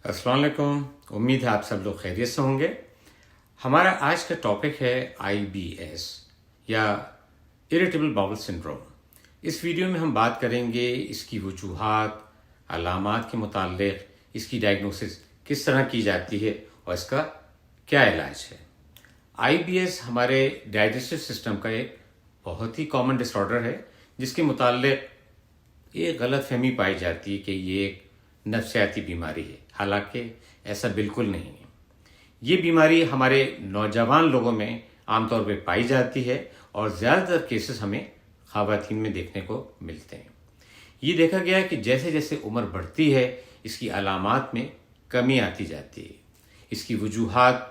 السلام علیکم. امید ہے آپ سب لوگ خیریت سے ہوں گے. ہمارا آج کا ٹاپک ہے IBS یا اریٹیبل باؤل سنڈروم. اس ویڈیو میں ہم بات کریں گے اس کی وجوہات، علامات کے متعلق، اس کی ڈائگنوسس کس طرح کی جاتی ہے اور اس کا کیا علاج ہے. IBS ہمارے ڈائجسٹو سسٹم کا ایک بہت ہی کامن ڈس آرڈر ہے جس کے متعلق یہ غلط فہمی پائی جاتی ہے کہ یہ ایک نفسیاتی بیماری ہے، حالانکہ ایسا بالکل نہیں ہے. یہ بیماری ہمارے نوجوان لوگوں میں عام طور پہ پائی جاتی ہے اور زیادہ تر کیسز ہمیں خواتین میں دیکھنے کو ملتے ہیں. یہ دیکھا گیا ہے کہ جیسے جیسے عمر بڑھتی ہے اس کی علامات میں کمی آتی جاتی ہے. اس کی وجوہات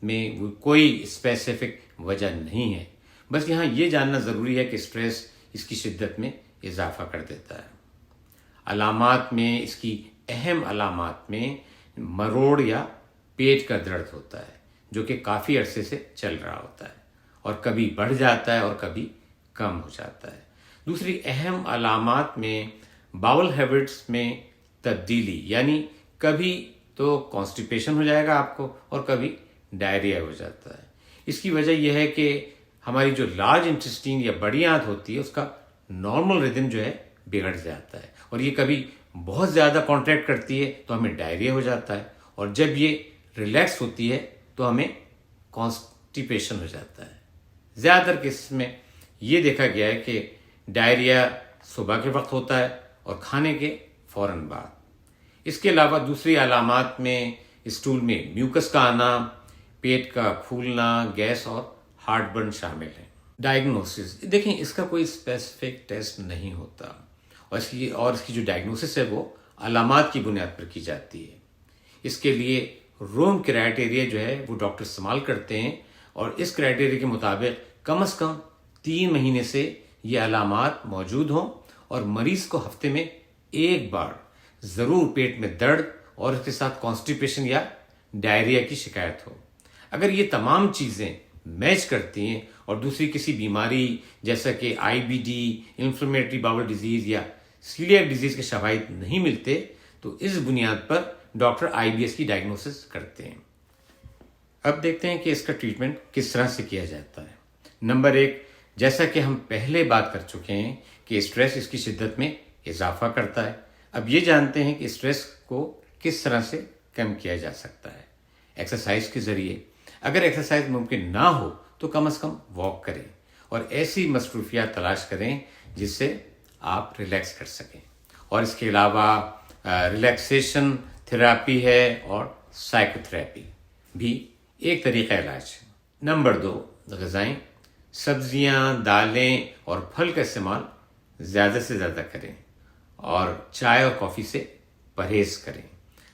میں کوئی اسپیسیفک وجہ نہیں ہے، بس یہاں یہ جاننا ضروری ہے کہ اسٹریس اس کی شدت میں اضافہ کر دیتا ہے. علامات میں اس کی اہم علامات میں مروڑ یا پیٹ کا درد ہوتا ہے جو کہ کافی عرصے سے چل رہا ہوتا ہے اور کبھی بڑھ جاتا ہے اور کبھی کم ہو جاتا ہے. دوسری اہم علامات میں باول ہیبٹس میں تبدیلی، یعنی کبھی تو کانسٹیپیشن ہو جائے گا آپ کو اور کبھی ڈائریا ہو جاتا ہے. اس کی وجہ یہ ہے کہ ہماری جو لارج انٹسٹین یا بڑی آنت ہوتی ہے اس کا نارمل ردم جو ہے بگڑ جاتا ہے اور یہ کبھی بہت زیادہ کانٹریکٹ کرتی ہے تو ہمیں ڈائریا ہو جاتا ہے اور جب یہ ریلیکس ہوتی ہے تو ہمیں کانسٹیپیشن ہو جاتا ہے. زیادہ تر کیسز میں یہ دیکھا گیا ہے کہ ڈائریا صبح کے وقت ہوتا ہے اور کھانے کے فوراً بعد. اس کے علاوہ دوسری علامات میں اسٹول میں میوکس کا آنا، پیٹ کا پھولنا، گیس اور ہارٹ برن شامل ہیں. ڈائگنوسس دیکھیں، اس کا کوئی اسپیسیفک ٹیسٹ نہیں ہوتا اور اس کی جو ڈائگنوسس ہے وہ علامات کی بنیاد پر کی جاتی ہے. اس کے لیے روم کرائٹیریا جو ہے وہ ڈاکٹر استعمال کرتے ہیں اور اس کرائٹیریا کے مطابق کم از کم 3 مہینے سے یہ علامات موجود ہوں اور مریض کو ہفتے میں ایک بار ضرور پیٹ میں درد اور اس کے ساتھ کانسٹیپیشن یا ڈائریا کی شکایت ہو. اگر یہ تمام چیزیں میچ کرتی ہیں اور دوسری کسی بیماری جیسا کہ IBD، انفلیمیٹری باول ڈیزیز یا سیلیاک ڈیزیز کے شواہد نہیں ملتے تو اس بنیاد پر ڈاکٹر IBS کی ڈائگنوسس کرتے ہیں. اب دیکھتے ہیں کہ اس کا ٹریٹمنٹ کس طرح سے کیا جاتا ہے. نمبر 1، جیسا کہ ہم پہلے بات کر چکے ہیں کہ اسٹریس اس کی شدت میں اضافہ کرتا ہے. اب یہ جانتے ہیں کہ اسٹریس کو کس طرح سے کم کیا جا سکتا ہے. ایکسرسائز کے ذریعے. اگر ایکسرسائز ممکن نہ ہو تو کم از کم واک کریں اور ایسی مصروفیات تلاش کریں جس سے آپ ریلیکس کر سکیں. اور اس کے علاوہ ریلیکسیشن تھراپی ہے اور سائیکو تھراپی بھی ایک طریقہ علاج ہے. نمبر 2، غذائیں. سبزیاں، دالیں اور پھل کا استعمال زیادہ سے زیادہ کریں اور چائے اور کافی سے پرہیز کریں.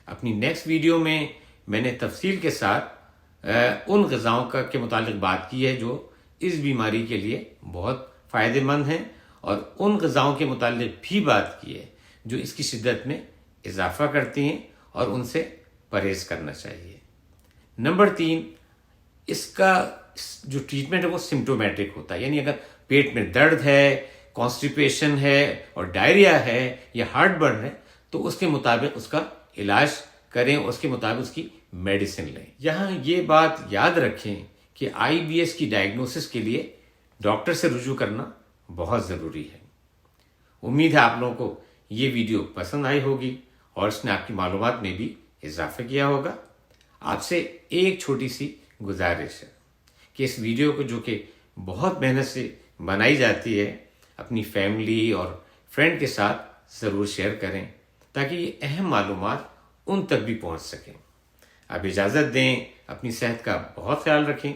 اپنی نیکسٹ ویڈیو میں نے تفصیل کے ساتھ ان غذاؤں کے متعلق بات کی ہے جو اس بیماری کے لیے بہت فائدہ مند ہیں اور ان غذاؤں کے متعلق بھی بات کی ہے جو اس کی شدت میں اضافہ کرتی ہیں اور ان سے پرہیز کرنا چاہیے. نمبر 3، اس کا جو ٹریٹمنٹ ہے وہ سمٹومیٹرک ہوتا ہے، یعنی اگر پیٹ میں درد ہے، کانسٹیپیشن ہے اور ڈائریا ہے یا ہارٹ برن ہے تو اس کے مطابق اس کا علاج کریں، اس کے مطابق اس کی میڈیسن لیں. یہاں یہ بات یاد رکھیں کہ IBS کی ڈائگنوسس کے لیے ڈاکٹر سے رجوع کرنا بہت ضروری ہے. امید ہے آپ لوگوں کو یہ ویڈیو پسند آئی ہوگی اور اس نے آپ کی معلومات میں بھی اضافہ کیا ہوگا. آپ سے ایک چھوٹی سی گزارش ہے کہ اس ویڈیو کو جو کہ بہت محنت سے بنائی جاتی ہے اپنی فیملی اور فرینڈ کے ساتھ ضرور شیئر کریں تاکہ یہ اہم معلومات ان تک بھی پہنچ سکیں. اب اجازت دیں، اپنی صحت کا بہت خیال رکھیں.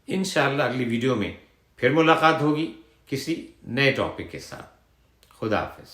انشاءاللہ اگلی ویڈیو میں پھر ملاقات ہوگی کسی نئے ٹاپک کے ساتھ. خدا حافظ.